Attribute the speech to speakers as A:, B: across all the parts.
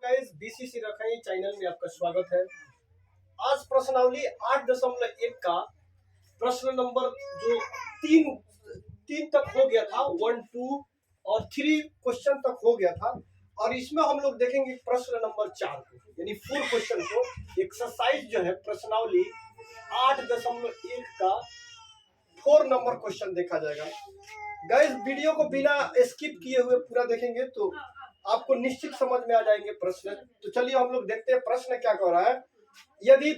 A: Guys BCC रखाई channel में आपका स्वागत है। आज प्रश्नावली 8.1 का प्रश्न नंबर जो तीन तीन तक हो गया था, 1, 2 और 3 क्वेश्चन तक हो गया था, और इसमें हम लोग देखेंगे प्रश्न नंबर 4 को, यानी 4 क्वेश्चन को। एक्सरसाइज जो है प्रश्नावली 8.1 का 4 नंबर क्वेश्चन देखा जाएगा। गाइस वीडियो को बिना स्किप किए हुए पूरा देखेंगे तो आपको निश्चित समझ में आ जाएंगे प्रश्न। तो चलिए हम लोग देखते हैं प्रश्न क्या कह रहा है। यदि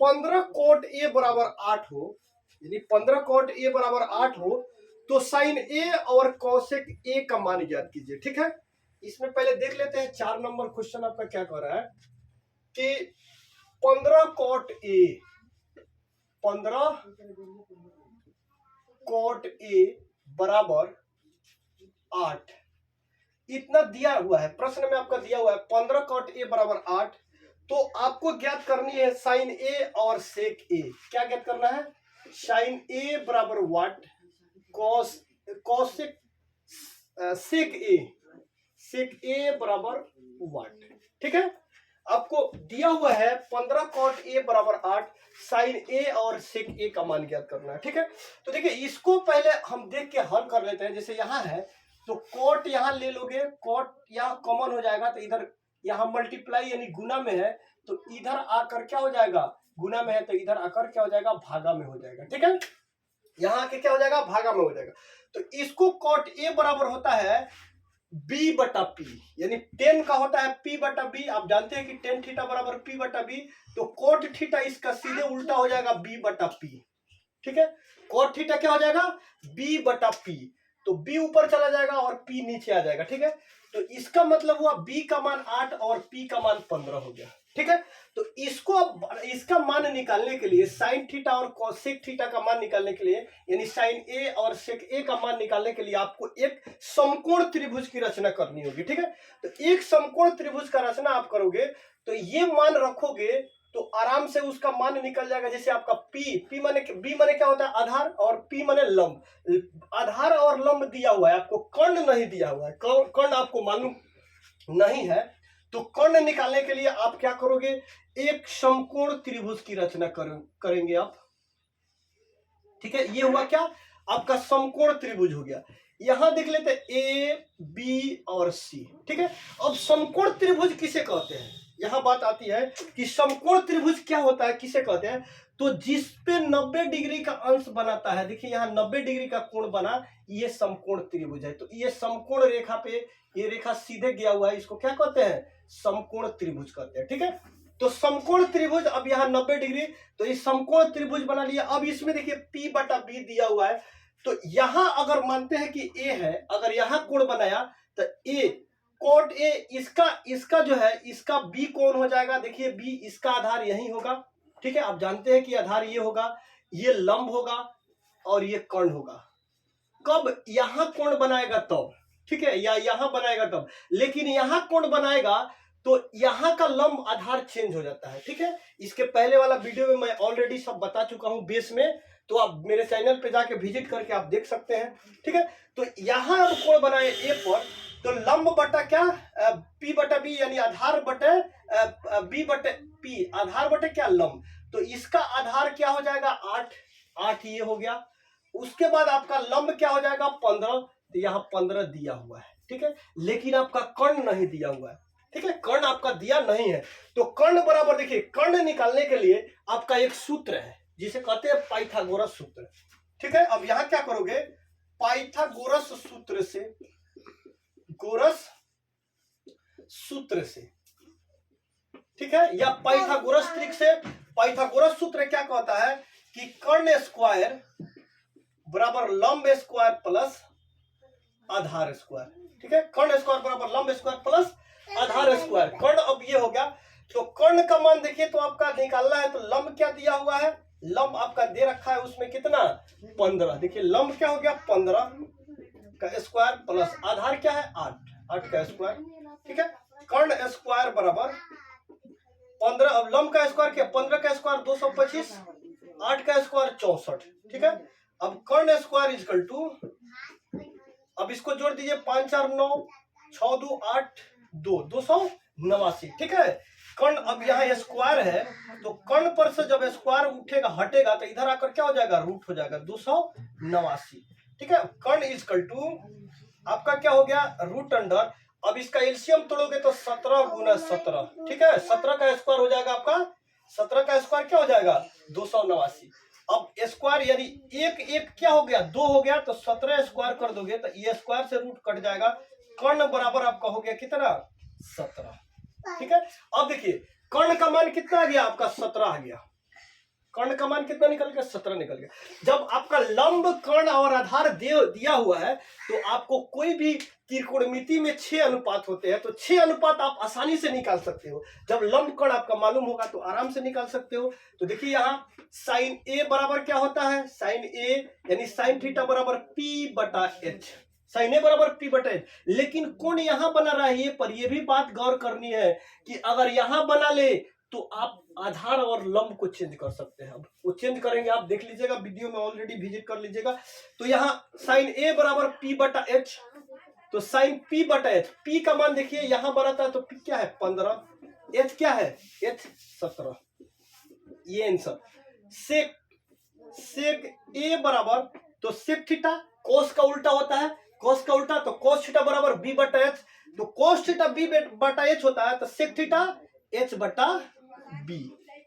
A: 15 कोट ए बराबर 8 हो, यदि 15 कोट ए बराबर 8 हो तो साइन ए और कॉसेक ए का मान ज्ञात कीजिए। ठीक है, इसमें पहले देख लेते हैं 4 नंबर क्वेश्चन आपका क्या कह रहा है कि 15 कोट ए, 15 कोट ए बराबर 8 इतना दिया हुआ है। प्रश्न में आपका दिया हुआ है 15 कॉट ए बराबर 8। तो आपको ज्ञात करनी है साइन ए और सेक ए। क्या ज्ञात करना है? साइन ए बराबर वाट, कॉसेक सेक ए बराबर वाट। ठीक है, आपको दिया हुआ है 15 कॉट ए बराबर 8, साइन ए और सेक ए का मान ज्ञात करना है। ठीक है, तो देखिए इसको पहले हम देख के हल कर लेते हैं। जैसे यहाँ है तो कॉट यहाँ ले लोगे, कॉट यहाँ कॉमन हो जाएगा तो इधर यहाँ मल्टीप्लाई यानी गुना में है तो इधर आकर क्या हो जाएगा, गुना में है तो इधर आकर क्या हो जाएगा, भागा में हो जाएगा। ठीक है, यहाँ आके क्या हो जाएगा, भागा में हो जाएगा। तो इसको कॉट ए बराबर होता है बी बटा पी, यानी 10 का होता है पी बटा बी। आप जानते हैं कि टेन थीटा बराबर पी बटा बी, तो कोट थीटा इसका सीधे उल्टा हो जाएगा बी बटा पी। ठीक है, कोट थीटा क्या हो जाएगा, बी बटा पी। तो b ऊपर चला जाएगा और p नीचे आ जाएगा। ठीक है, तो इसका मतलब हुआ b का मान 8 और p का मान 15 हो गया। ठीक है, तो इसको अब इसका मान निकालने के लिए साइन थीटा और कोसेक थीटा का मान निकालने के लिए, यानी साइन a और सेक a का मान निकालने के लिए आपको एक समकोण त्रिभुज की रचना करनी होगी। ठीक है, तो एक समकोण त्रिभुज का रचना आप करोगे तो ये मान रखोगे तो आराम से उसका मान निकल जाएगा। जैसे आपका p माने b माने क्या होता है, आधार, और p माने लंब। आधार और लंब दिया हुआ है, आपको कर्ण नहीं दिया हुआ है, कर्ण आपको मालूम नहीं है। तो कर्ण निकालने के लिए आप क्या करोगे, एक समकोण त्रिभुज की रचना करेंगे आप। ठीक है, ये हुआ क्या, आपका समकोण त्रिभुज हो गया। यहां देख लेते हैं ए बी और सी। ठीक है, अब समकोण त्रिभुज किसे कहते हैं, यहां बात आती है कि समकोण त्रिभुज क्या होता है, किसे कहते हैं। तो जिस पे 90 डिग्री का अंश बनाता है, देखिए यहाँ 90 डिग्री का कोण बना, ये समकोण त्रिभुज है। तो ये समकोण रेखा पे ये रेखा सीधे गया हुआ है, इसको क्या कहते हैं, समकोण त्रिभुज कहते हैं। ठीक है, तो समकोण त्रिभुज अब यहाँ 90 डिग्री, तो ये समकोण त्रिभुज बना लिया। अब इसमें देखिए p बटा b दिया हुआ है, तो यहां अगर मानते हैं कि a है, अगर यहां कोण बनाया तो a कोट ए, इसका जो है इसका b कोण हो जाएगा। देखिए b इसका आधार यही होगा। ठीक है, आप जानते हैं कि आधार ये होगा, ये लंब होगा और ये कर्ण होगा। कब यहां कोण बनाएगा तब, ठीक है, या यहां बनाएगा तब, लेकिन यहां कोण बनाएगा तो यहां का लंब आधार चेंज हो जाता है। ठीक है, इसके पहले वाला वीडियो में मैं ऑलरेडी सब बता चुका हूं बेस में, तो आप मेरे चैनल पे जाके विजिट करके आप देख सकते हैं। ठीक है, तो यहां अब कोण बनाए ए पर, तो लंब बटा क्या, p बटा b, यानी आधार बटे b बटे p, आधार बटे क्या, लंब। तो इसका आधार क्या हो जाएगा, 8 ये हो गया। उसके बाद आपका लंब क्या हो जाएगा, 15। तो यहाँ 15 दिया हुआ है। ठीक है, लेकिन आपका कर्ण नहीं दिया हुआ है। ठीक है, कर्ण आपका दिया नहीं है। तो कर्ण बराबर, देखिए कर्ण निकालने के लिए आपका एक सूत्र है जिसे कहते हैं पाइथागोरस सूत्र। ठीक है, अब यहां क्या करोगे, पाइथागोरस सूत्र से, गोरस सूत्र से, ठीक है, या पाइथागोरस ट्रिक से। पाइथागोरस सूत्र क्या कहता है कि कर्ण स्क्वायर बराबर लंब स्क्वायर प्लस आधार स्क्वायर। ठीक है, कर्ण स्क्वायर बराबर लंब स्क्वायर प्लस आधार स्क्वायर। कर्ण अब ये हो गया, तो कर्ण का मान देखिए तो आपका निकालना है, तो लंब क्या दिया हुआ है, लंब आपका दे रखा है उसमें कितना, 15। देखिए लंब क्या हो गया, 15 का स्क्वायर प्लस आधार क्या है, 8 का स्क्वायर। ठीक है, कर्ण स्क्वायर बराबर 15, अब लंब का स्क्वायर क्या, 15 का स्क्वायर 225, 8 का स्क्वायर 64। ठीक है, अब कर्ण स्क्वायर इजकल टू, अब इसको जोड़ दीजिए, 5 4 9, 6 2 8 2, 200 89। ठीक है, कर्ण अब यहाँ स्क्वायर है तो कर्ण पर से जब स्क्वायर उठेगा हटेगा तो इधर आकर क्या हो जाएगा, रूट हो जाएगा 289। ठीक है, कर्ण इजकल टू आपका क्या हो गया, रूट अंडर, अब इसका एलसीएम तोड़ोगे तो 17 गुना 17। ठीक है, 17 का स्क्वायर हो जाएगा आपका, 17 का स्क्वायर क्या हो जाएगा 289। अब स्क्वायर यानी एक एक क्या हो गया, 2 हो गया, तो 17 स्क्वायर कर दोगे तो ये स्क्वायर से रूट कट जाएगा, कर्ण बराबर आपका हो गया कितना 17। ठीक है, अब देखिए कर्ण का मान कितना आ गया आपका 17 आ गया, कर्ण का मान कितना निकल गया 17 निकल गया। जब आपका लंब कर्ण और आधार दिया हुआ है तो आपको कोई भी त्रिकोणमिति में 6 अनुपात होते हैं, तो 6 अनुपात आप आसानी से निकाल सकते हो। जब लंब कर्ण आपका मालूम होगा तो आराम से निकाल सकते हो। तो देखिए यहाँ साइन ए बराबर क्या होता है, साइन ए यानी साइन थीटा बराबर पी बटा एच, साइन ए बराबर पी बटा एच। लेकिन कोण यहां बना रहा है ये पर, यह भी बात गौर करनी है कि अगर यहां बना ले तो आप आधार और लंब को चेंज कर सकते हैं। वो चेंज करेंगे, आप देख लीजिएगा वीडियो में, ऑलरेडी विजिट कर लीजिएगा। तो यहाँ साइन ए बराबर पी बटा एच, तो साइन पी बटा एच, पी का मान देखिए यहां बना था तो पी क्या है 15, एच क्या है एच 17, ये आंसर। सेक ए बराबर, तो सेक थीटा कोस का उल्टा होता है, कोस का उल्टा तो कोस थीटा बराबर बी बटा एच, तो कोस थीटा बी बटा एच होता है, तो सेक थीटा एच बटा बी।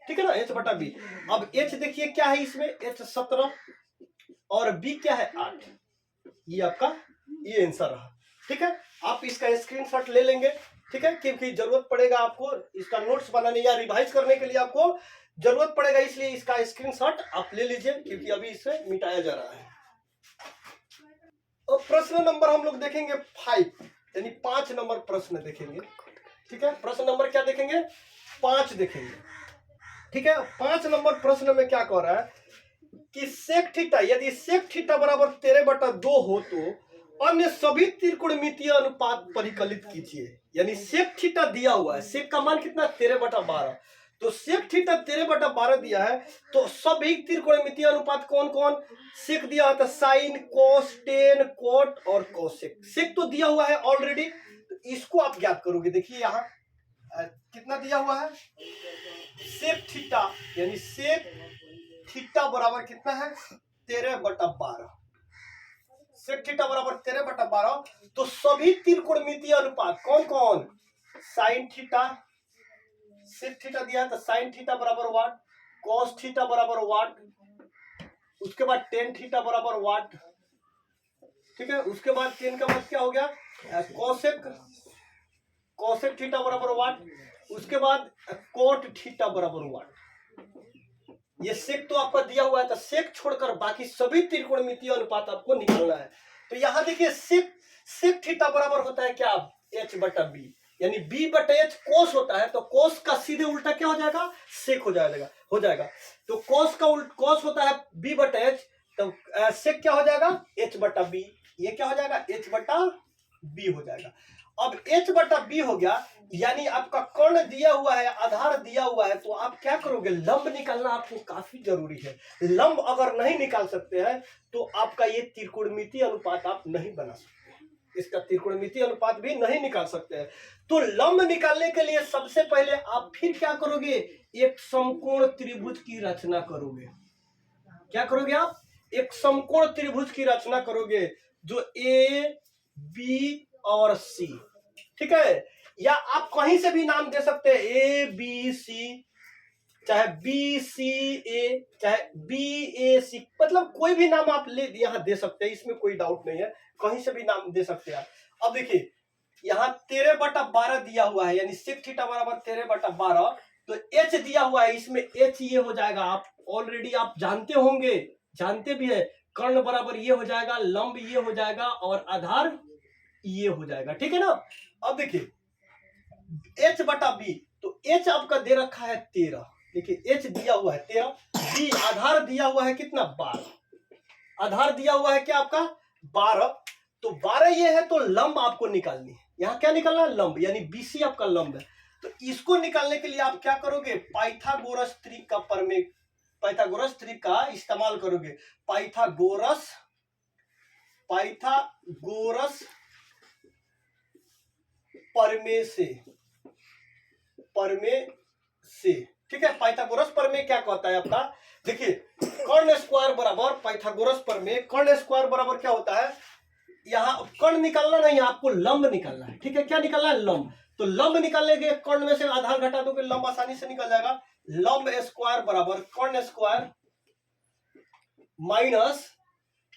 A: ठीक है ना, एच बटा बी। अब एच देखिए क्या है इसमें, एच 17 और बी क्या है 8, ये आपका ये आंसर रहा। ठीक है, आप इसका स्क्रीनशॉट ले लेंगे। ठीक है, क्योंकि जरूरत पड़ेगा आपको इसका नोट्स बनाने या रिवाइज करने के लिए, आपको जरूरत पड़ेगा, इसलिए इसका स्क्रीनशॉट आप ले लीजिए, क्योंकि अभी इसे मिटाया जा रहा है। और प्रश्न नंबर हम लोग देखेंगे 5, यानी 5 नंबर प्रश्न देखेंगे। ठीक है, प्रश्न नंबर क्या देखेंगे 5 देखेंगे। ठीक है, 5 नंबर प्रश्न में क्या कह रहा है कि सेक थीटा, यदि सेक थीटा बराबर 13/2 हो तो अन्य सभी त्रिकोणमितीय अनुपात परिकलित कीजिए। यानी सेक थीटा दिया हुआ है, सेक का मान कितना 13/12, तो सेक थीटा 13/12 दिया है, तो सभी त्रिकोणमितीय अनुपात कौन कौन, सेक दिया है तो साइन कोस टेन कोट और कोसेक, सेक तो दिया हुआ है ऑलरेडी, तो इसको आप ज्ञात करोगे। देखिए यहाँ कितना दिया हुआ है, सेक थीटा यानी सेक थीटा बराबर कितना है 13/12, सेक थीटा बराबर 13/12, तो सभी त्रिकोणमितीय अनुपात कौन कौन, साइन थीटा, सेक थीटा दिया है तो साइन थीटा बराबर वाट, कॉस थीटा बराबर वाट, उसके बाद टेन थीटा बराबर वाट। ठीक है, उसके बाद टेन का मतलब क्या हो गया कोसेक, कोसेक थीटा बराबर वाट, उसके बाद कोट थीटा बराबर वाट। ये सेक तो आपका दिया हुआ है, तो सेक छोड़कर बाकी सभी त्रिकोणमितीय अनुपात आपको निकालना है। तो यहां देखिए सेक थीटा बराबर होता है क्या एच बटा बी, यानी बी बटा एच कोस होता है, तो कोस का सीधे उल्टा क्या हो जाएगा सेक हो जाएगा। तो कोस का कोस होता है बी बटा एच, तो सेक क्या हो जाएगा एच बटा बी, ये क्या हो जाएगा एच बटा बी हो जाएगा। अब एच बटा बी हो गया, यानी आपका कर्ण दिया हुआ है, आधार दिया हुआ है, तो आप क्या करोगे लंब निकालना आपको काफी जरूरी है। लंब अगर नहीं निकाल सकते हैं तो आपका ये त्रिकोणमितीय अनुपात आप नहीं बना सकते, इसका त्रिकोणमितीय अनुपात भी नहीं निकाल सकते हैं। तो लंब निकालने के लिए सबसे पहले आप फिर क्या करोगे, एक समकोण त्रिभुज की रचना करोगे। क्या करोगे आप, एक समकोण त्रिभुज की रचना करोगे, जो ए बी और सी। ठीक है, या आप कहीं से भी नाम दे सकते हैं, ए बी सी, चाहे बी सी ए, चाहे बी ए सी, मतलब कोई भी नाम आप ले यहां दे सकते हैं, इसमें कोई डाउट नहीं है, कहीं से भी नाम दे सकते हैं। अब देखिए यहाँ 13/12 दिया हुआ है, यानी सेक थीटा बराबर 13/12, तो एच दिया हुआ है, इसमें एच ये हो जाएगा, आप ऑलरेडी आप जानते होंगे, जानते भी है, कर्ण बराबर ये हो जाएगा, लंब ये हो जाएगा और आधार ये हो जाएगा। ठीक है ना, अब देखिए एच बटा बी, तो एच आपका दे रखा है 13, देखिए एच दिया हुआ है 13, बी आधार दिया हुआ है कितना 12, आधार दिया हुआ है क्या आपका 12, तो 12 ये है, तो लंब आपको निकालनी है, यहाँ क्या निकालना है लंब, यानी बीसी आपका लंब है। तो इसको निकालने के लिए आप क्या करोगे, पाइथागोरस त्रिक का इस्तेमाल करोगे, पाइथागोरस प्रमेय से। प्रमेय से। ठीक है, पाइथागोरस प्रमेय क्या कहता है आपका, देखिए कर्ण स्क्वायर बराबर पाइथागोरस प्रमेय, कर्ण स्क्वायर बराबर क्या होता है, यहाँ कर्ण निकालना नहीं, आपको लंब निकालना है। ठीक है, क्या निकालना है, लंब। तो लंब निकालने के कर्ण में से आधार घटा दोगे, लंब आसानी से निकल जाएगा। लंब स्क्वायर बराबर कर्ण स्क्वायर माइनस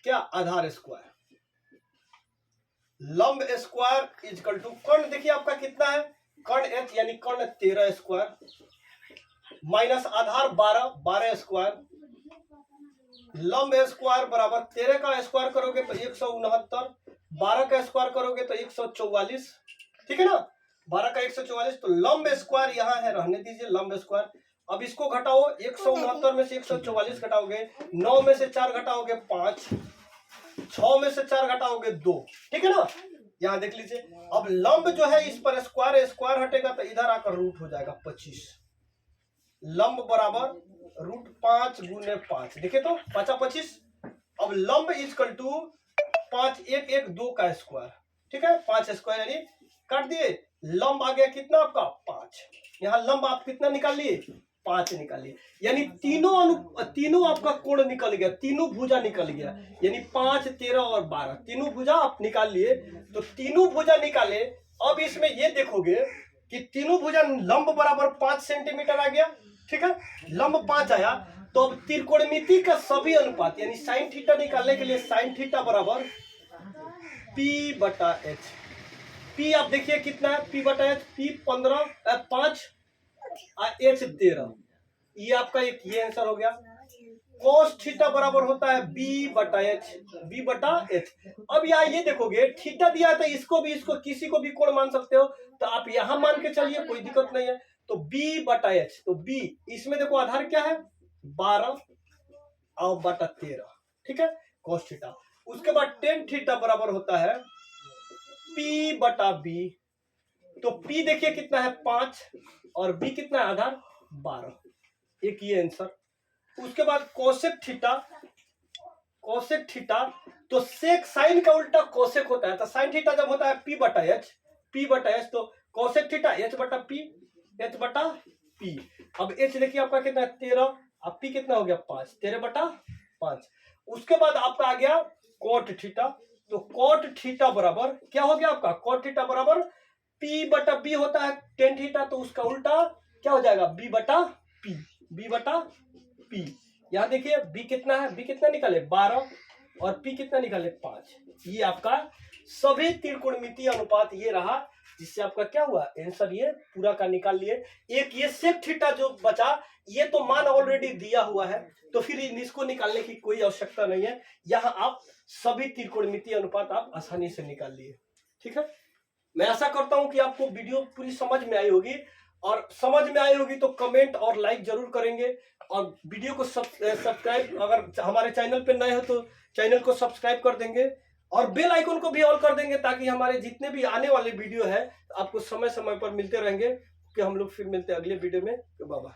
A: क्या, आधार स्क्वायर। लंब स्क्वायर इजकल टू कर्ण, देखिए आपका कितना है, कर्ण h यानी कर्ण 13 स्क्वायर माइनस आधार 12 स्क्वायर। लंब स्क्वायर बराबर 13 का स्क्वायर करोगे तो 169, 12 का स्क्वायर करोगे तो 144। ठीक है ना, 12 का 144। तो लंब स्क्वायर यहाँ है, रहने दीजिए लंब स्क्वायर। अब इसको घटाओ, 169 में से 144 घटाओगे, 9 में से 4 घटाओगे 5, 6 में से 4 घटाओगे 2। ठीक है ना, यहाँ देख लीजिए। अब लंब जो है इस पर स्क्वायर, स्क्वायर हटेगा तो इधर आकर रूट हो जाएगा 25। लंब बराबर रूट 5 गुने 5, देखिए तो 5 25। अब लंब इजकल टू 5 1 1 2 का स्क्वायर। ठीक है, 5 स्क्वायर यानी काट दिए, लंब आ गया कितना आपका 5। यहाँ लंब आप कितना निकाल लिए, 5 निकाल लिए, यानी तीनों आपका कोण निकल गया, तीनों भुजा निकल गया, यानी 5 13 और 12 तीनों भुजा आप निकाल लिए। तो तीनों भुजा निकाले, अब इसमें ये देखोगे कि तीनों भुजा लंब बराबर 5 सेंटीमीटर आ गया। ठीक है, लंब 5 आया, तो अब त्रिकोणमिति का सभी अनुपात यानी साइन थीटा निकालने के लिए साइन थीटा बराबर P बटा H। P आप देखिए कितना है, P बटा H, P 5 H 13, ये आपका एक ये आंसर हो गया। कोस थीटा बराबर होता है B बटा H। अब यहाँ ये देखोगे थीटा दिया है तो इसको भी, इसको किसी को भी कोण मान सकते हो, तो आप यहां मान के चलिए, कोई दिक्कत नहीं है। तो B बटा H, तो B इसमें देखो आधार क्या है 12 और बटा 13। ठीक है, कोस थीटा। उसके बाद टेन थीटा बराबर होता है P बटा B, तो P देखिए कितना है 5 और B कितना है आधार 12, एक ये आंसर। उसके बाद कोसेक थीटा, तो सेक साइन का उल्टा कोसेक होता है, तो साइन थीटा जब होता है P बटा H, तो कोसेक थीटा H बटा P। अब H देखिए आपका कितना है 13, अब P कितना हो गया 5, 13 बटा 5। उसके बाद आपका आ गया कोट थीटा, तो कोट थीटा बराबर क्या हो गया आपका, कोट थीटा बराबर P बटा B होता है टेन थीटा, तो उसका उल्टा क्या हो जाएगा B बटा P। यहाँ देखिए B कितना है, B कितना निकाले 12 और P कितना निकाले 5। ये आपका सभी त्रिकोणमितीय अनुपात ये रहा, जिससे आपका क्या हुआ आंसर ये पूरा का निकाल लिए। एक ये सेक थीटा जो बचा, ये तो मान ऑलरेडी दिया हुआ है, तो फिर इसको निकालने की कोई आवश्यकता नहीं है। यहाँ आप सभी त्रिकोणमितीय अनुपात आप आसानी से निकाल लिए। ठीक है, मैं आशा करता हूं कि आपको वीडियो पूरी समझ में आई होगी, और समझ में आई होगी तो कमेंट और लाइक जरूर करेंगे, और वीडियो को सब्सक्राइब, अगर हमारे चैनल पे नए हो तो चैनल को सब्सक्राइब कर देंगे, और बेल आइकन को भी ऑल कर देंगे, ताकि हमारे जितने भी आने वाले वीडियो है आपको समय समय पर मिलते रहेंगे। कि हम लोग फिर मिलते हैं अगले वीडियो में। बाबा।